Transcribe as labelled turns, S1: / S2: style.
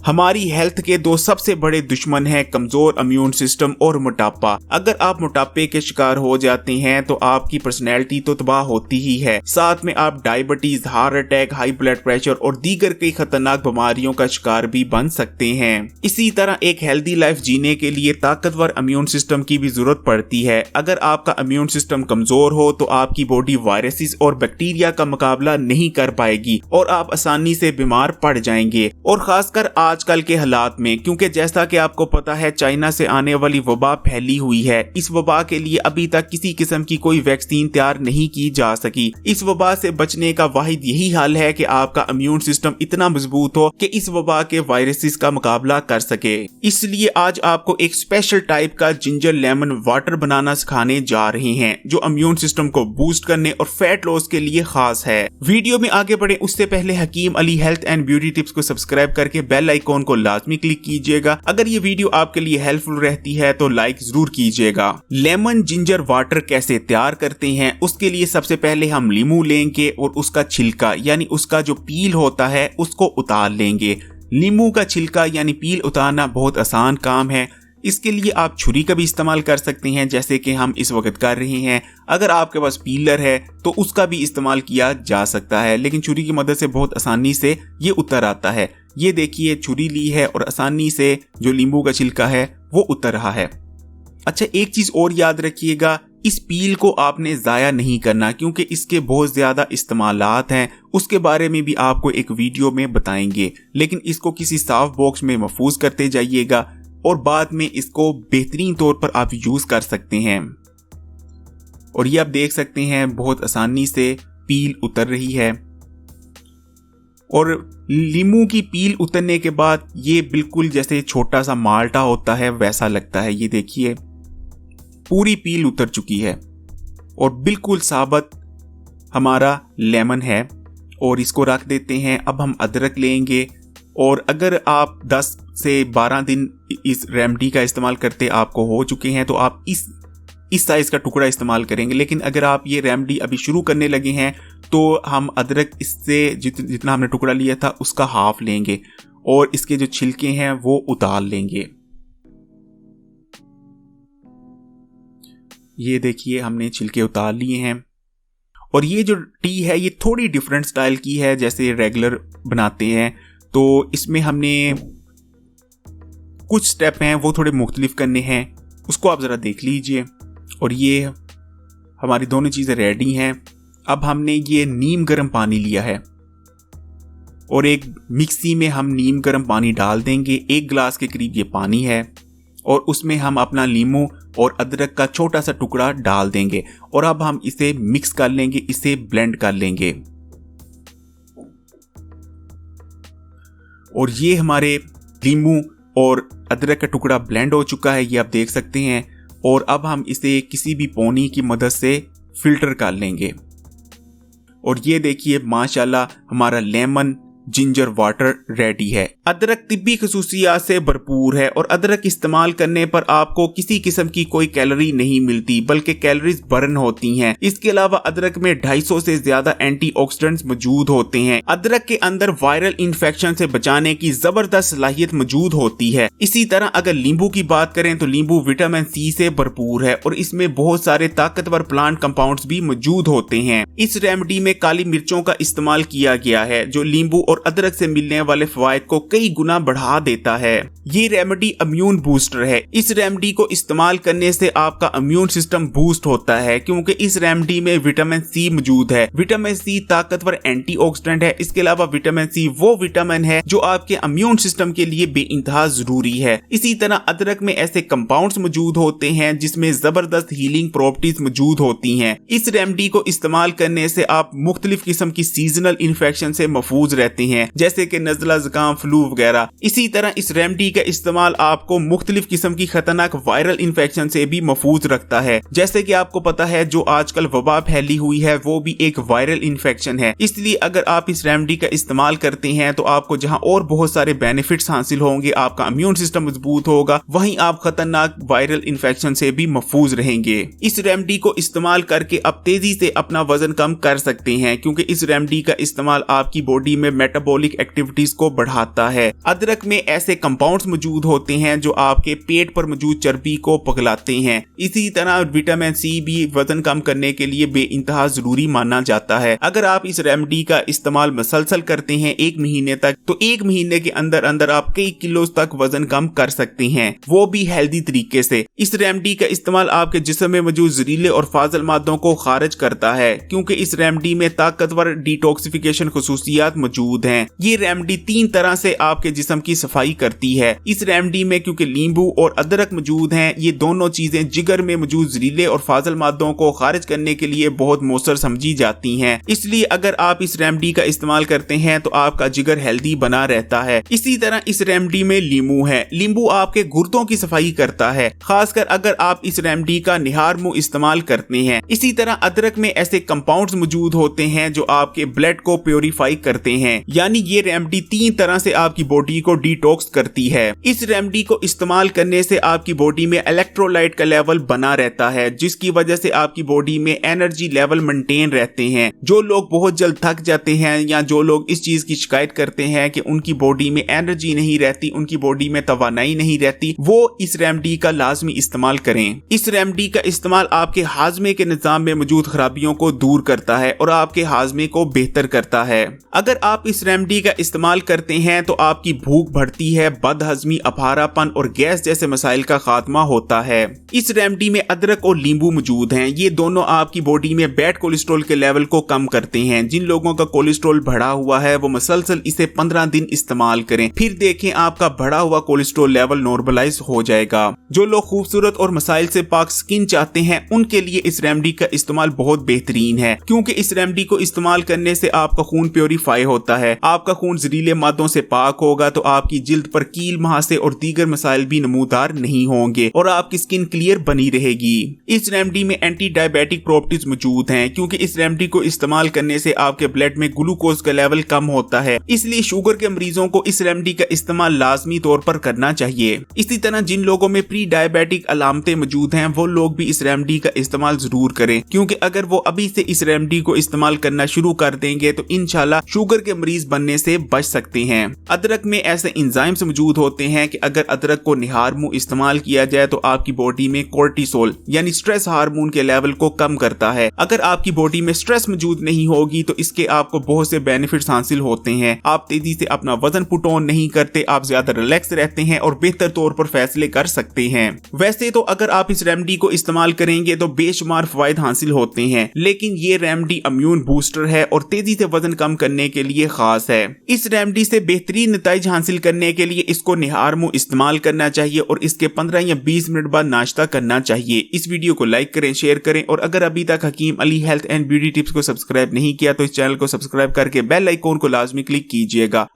S1: हमारी हेल्थ के दो सबसे बड़े दुश्मन हैं कमजोर इम्यून सिस्टम और मोटापा। अगर आप मोटापे के शिकार हो जाते हैं तो आपकी पर्सनैलिटी तो तबाह होती ही है, साथ में आप diabetes, heart attack, high blood pressure और दीगर कई खतरनाक बीमारियों का शिकार भी बन सकते हैं। इसी तरह एक हेल्दी लाइफ जीने के लिए ताकतवर इम्यून सिस्टम की भी जरूरत पड़ती है। अगर आपका इम्यून सिस्टम कमजोर हो तो आपकी बॉडी वायरसेस और बैक्टीरिया का मुकाबला नहीं कर पाएगी और आप आसानी से बीमार पड़ जाएंगे। और खासकर आजकल के हालात में, क्योंकि जैसा कि आपको पता है चाइना से आने वाली वबा फैली हुई है। इस वबा के लिए अभी तक किसी किस्म की कोई वैक्सीन तैयार नहीं की जा सकी। इस वबा से बचने का वाहिद यही हल है कि आपका इम्यून सिस्टम इतना मजबूत हो कि इस वबा के वायरसेस का मुकाबला कर सके। इसलिए आज आपको एक स्पेशल टाइप का जिंजर लेमन वाटर बनाना सिखाने जा रहे हैं जो इम्यून सिस्टम को बूस्ट करने और फैट लॉस के लिए खास है। वीडियो में आगे बढ़े उससे पहले Hakim Ali health and beauty tips को सब्सक्राइब करके बेल आइकॉन को लाजमी क्लिक कीजिएगा। अगर ये वीडियो आपके लिए हेल्पफुल रहती है तो लाइक जरूर कीजिएगा। लेमन जिंजर वाटर कैसे तैयार करते हैं, उसके लिए सबसे पहले हम नींबू लेंगे और उसका छिलका यानी उसका जो पील होता है उसको उतार लेंगे। नींबू का छिलका यानी पील उतारना बहुत आसान काम है। इसके लिए आप छुरी का भी इस्तेमाल कर सकते हैं जैसे कि हम इस वक्त कर रहे हैं। अगर आपके पास पीलर है तो उसका भी इस्तेमाल किया जा सकता है, लेकिन छुरी की मदद से बहुत आसानी से ये उतर आता है। ये देखिए छुरी ली है और आसानी से जो नींबू का छिलका है वो उतर रहा है। अच्छा, एक चीज और याद रखिएगा, इस पील को आपने जाया नहीं करना क्योंकि इसके बहुत ज्यादा इस्तेमालात हैं। उसके बारे में भी आपको एक वीडियो में बताएंगे, लेकिन इसको किसी साफ बॉक्स में महफूज करते जाइएगा और बाद में इसको बेहतरीन तौर पर आप यूज कर सकते हैं। और ये आप देख सकते हैं बहुत आसानी से पील उतर रही है। और नींबू की पील उतरने के बाद ये बिल्कुल जैसे छोटा सा माल्टा होता है वैसा लगता है। ये देखिए पूरी पील उतर चुकी है और बिल्कुल साबुत हमारा लेमन है। और इसको रख देते हैं। अब हम अदरक लेंगे और अगर आप 10 से 12 दिन इस रेमेडी का इस्तेमाल करते आपको हो चुके हैं तो आप इस साइज का टुकड़ा इस्तेमाल करेंगे। लेकिन अगर आप ये रेमेडी अभी शुरू करने लगे हैं तो हम अदरक इससे जितना हमने टुकड़ा लिया था उसका हाफ लेंगे और इसके जो छिलके हैं वो उतार लेंगे। ये देखिए हमने छिलके उतार लिए हैं। और ये जो टी है ये थोड़ी डिफरेंट स्टाइल की है जैसे रेगुलर बनाते हैं, तो इसमें हमने कुछ स्टेप हैं वो थोड़े मुख्तलिफ करने हैं, उसको आप ज़रा देख लीजिए। और ये हमारी दोनों चीज़ें रेडी हैं। अब हमने ये नीम गर्म पानी लिया है और एक मिक्सी में हम नीम गर्म पानी डाल देंगे। 1 गिलास के करीब ये पानी है और उसमें हम अपना नींबू और अदरक का छोटा सा टुकड़ा डाल देंगे और अब हम इसे मिक्स कर लेंगे, इसे ब्लेंड कर लेंगे। और ये हमारे नींबू और अदरक का टुकड़ा ब्लेंड हो चुका है, ये आप देख सकते हैं। और अब हम इसे किसी भी पोनी की मदद से फिल्टर कर लेंगे। और ये देखिए माशाल्लाह हमारा लेमन जिंजर वाटर रेडी है। अदरक तिब्बी खसूसियात से भरपूर है और अदरक इस्तेमाल करने पर आपको किसी किस्म की कोई कैलोरी नहीं मिलती बल्कि कैलोरीज बर्न होती हैं। इसके अलावा अदरक में 250 से ज्यादा एंटीऑक्सीडेंट्स मौजूद होते हैं। अदरक के अंदर वायरल इन्फेक्शन से बचाने की जबरदस्त सलाहियत मौजूद होती है। इसी तरह अगर नींबू की बात करें तो नींबू विटामिन सी से भरपूर है और इसमें बहुत सारे ताकतवर प्लांट कंपाउंड्स भी मौजूद होते हैं। इस रेमेडी में काली मिर्चों का इस्तेमाल किया गया है जो नींबू और अदरक से मिलने वाले फवायद को कई गुना बढ़ा देता है। ये रेमेडी इम्यून बूस्टर है। इस रेमेडी को इस्तेमाल करने से आपका इम्यून सिस्टम बूस्ट होता है क्योंकि इस रेमेडी में विटामिन सी मौजूद है। विटामिन सी ताकतवर एंटीऑक्सीडेंट है। इसके अलावा विटामिन सी वो विटामिन है जो आपके इम्यून सिस्टम के लिए बेइंतहा जरूरी है। इसी तरह अदरक में ऐसे कंपाउंड्स मौजूद होते हैं जिसमें जबरदस्त हीलिंग प्रॉपर्टीज मौजूद होती हैं। इस रेमेडी को इस्तेमाल करने से आप मुख्तलिफ किस्म की सीजनल इन्फेक्शन से महफूज रहते हैं जैसे कि नज़ला, जुकाम, फ्लू वगैरह। इसी तरह इस रेमेडी का इस्तेमाल आपको मुख्तलिफ किस्म की खतरनाक वायरल इन्फेक्शन से भी महफूज रखता है। जैसे कि आपको पता है जो आजकल वबा फैली हुई है वो भी एक वायरल इन्फेक्शन है। इसलिए अगर आप इस रेमेडी का इस्तेमाल करते हैं तो आपको जहां और बहुत सारे बेनिफिट्स हासिल होंगे, आपका इम्यून सिस्टम मजबूत होगा, वहीं आप खतरनाक वायरल इन्फेक्शन से भी महफूज रहेंगे। इस रेमेडी को इस्तेमाल करके आप तेजी से अपना वजन कम कर सकते हैं क्योंकि इस रेमेडी का इस्तेमाल आपकी बॉडी में मेटाबॉलिक एक्टिविटीज को बढ़ाता है। अदरक में ऐसे कंपाउंड्स मौजूद होते हैं जो आपके पेट पर मौजूद चर्बी को पिघलाते हैं। इसी तरह विटामिन सी भी वजन कम करने के लिए बेइंतहा जरूरी माना जाता है। अगर आप इस रेमेडी का इस्तेमाल मसलसल करते हैं 1 महीने तक, तो 1 महीने के अंदर अंदर आप कई किलो तक वजन कम कर सकते हैं, वो भी हेल्दी तरीके से। इस रेमेडी का इस्तेमाल आपके जिस्म में मौजूद जहरीले और फाजिल मादों को खारिज करता है, क्योंकि इस रेमेडी में ताकतवर डिटॉक्सिफिकेशन खुसूसियात मौजूद हैं। ये रेमेडी 3 तरह से आपके जिस्म की सफाई करती है। इस रेमेडी में क्योंकि नींबू और अदरक मौजूद हैं, ये दोनों चीजें जिगर में मौजूद जहरीले और फाजिल मादों को खारिज करने के लिए बहुत मौसर समझी जाती हैं। इसलिए अगर आप इस रेमेडी का इस्तेमाल करते हैं तो आपका जिगर हेल्दी बना रहता है। इसी तरह इस रेमेडी में लींबू है। लींबू आपके गुर्दों की सफाई करता है, खासकर अगर आप इस रेमेडी का निहार मुंह इस्तेमाल करते हैं। इसी तरह अदरक में ऐसे कंपाउंड्स मौजूद होते हैं जो आपके ब्लड को प्योरीफाई करते हैं, यानी ये रेमेडी 3 तरह से आपकी बॉडी को डिटॉक्स करती है। इस रेमेडी को इस्तेमाल करने से आपकी बॉडी में इलेक्ट्रोलाइट का लेवल बना रहता है, जिसकी वजह से आपकी बॉडी में एनर्जी लेवल मेंटेन रहते हैं। जो लोग बहुत जल्द थक जाते हैं या जो लोग इस चीज की शिकायत करते हैं कि उनकी बॉडी में एनर्जी नहीं रहती, उनकी बॉडी में तवानाई नहीं रहती, वो इस रेमेडी का लाजमी इस्तेमाल करें। इस रेमेडी का इस्तेमाल आपके हाजमे के निजाम में मौजूद खराबियों को दूर करता है और आपके हाजमे को बेहतर करता है। अगर आप इस रेमेडी का इस्तेमाल करते हैं तो आपकी भूख बढ़ती है, बदहजमी, अफारापन और गैस जैसे मसाइल का खात्मा होता है। इस रेमेडी में अदरक और नींबू मौजूद हैं। ये दोनों आपकी बॉडी में बैड कोलेस्ट्रॉल के लेवल को कम करते हैं। जिन लोगों का कोलेस्ट्रॉल बढ़ा हुआ है वो मसलसल इसे 15 दिन इस्तेमाल करें, फिर देखें आपका बढ़ा हुआ कोलेस्ट्रॉल लेवल नॉर्मलाइज हो जाएगा। जो लोग खूबसूरत और मसाइल से पाक स्किन चाहते हैं उनके लिए इस रेमेडी का इस्तेमाल बहुत बेहतरीन है, क्योंकि इस रेमेडी को इस्तेमाल करने से आपका खून प्योरीफाई होता है। आपका खून जहरीले मादों से पाक होगा तो आपकी जिल्द पर कील, महासे और दीगर मसाइल भी नमूदार नहीं होंगे और आपकी स्किन क्लियर बनी रहेगी। इस रेमेडी में एंटी डायबिटिक प्रॉपर्टीज मौजूद हैं, क्योंकि इस रेमेडी को इस्तेमाल करने से आपके ब्लड में ग्लूकोज का लेवल कम होता है। इसलिए शुगर के मरीजों को इस रेमेडी का इस्तेमाल लाजमी तौर पर करना चाहिए। इसी तरह जिन लोगों में प्री डायबिटिक अलामतें मौजूद हैं वो लोग भी इस रेमेडी का इस्तेमाल जरूर करें, क्योंकि अगर वो अभी से इस रेमेडी को इस्तेमाल करना शुरू कर देंगे तो इंशाल्लाह शुगर के मरीज बनने से बच सकते हैं। अदरक में ऐसे एंजाइम्स मौजूद होते हैं कि अगर अदरक को निहार मुंह इस्तेमाल किया जाए तो आपकी बॉडी में कोर्टिसोल यानी स्ट्रेस हार्मोन के लेवल को कम करता है। अगर आपकी बॉडी में स्ट्रेस मौजूद नहीं होगी तो इसके आपको बहुत से बेनिफिट्स हासिल होते हैं। आप तेजी से अपना वजन पुट ऑन नहीं करते, आप ज्यादा रिलैक्स रहते हैं और बेहतर तौर पर फैसले कर सकते हैं। वैसे तो अगर आप इस रेमेडी को इस्तेमाल करेंगे तो बेशुमार फायदे हासिल होते हैं, लेकिन ये रेमेडी इम्यून बूस्टर है और तेजी से वजन कम करने के लिए खास है। इस रेमेडी से बेहतरीन नतीजे हासिल करने के लिए इसको निहार मुंह इस्तेमाल करना चाहिए और इसके 15 या 20 मिनट बाद नाश्ता करना चाहिए। इस वीडियो को लाइक करें, शेयर करें और अगर अभी तक Hakim Ali health and beauty tips को सब्सक्राइब नहीं किया तो इस चैनल को सब्सक्राइब करके बेल आइकॉन को लाजमी क्लिक कीजिएगा।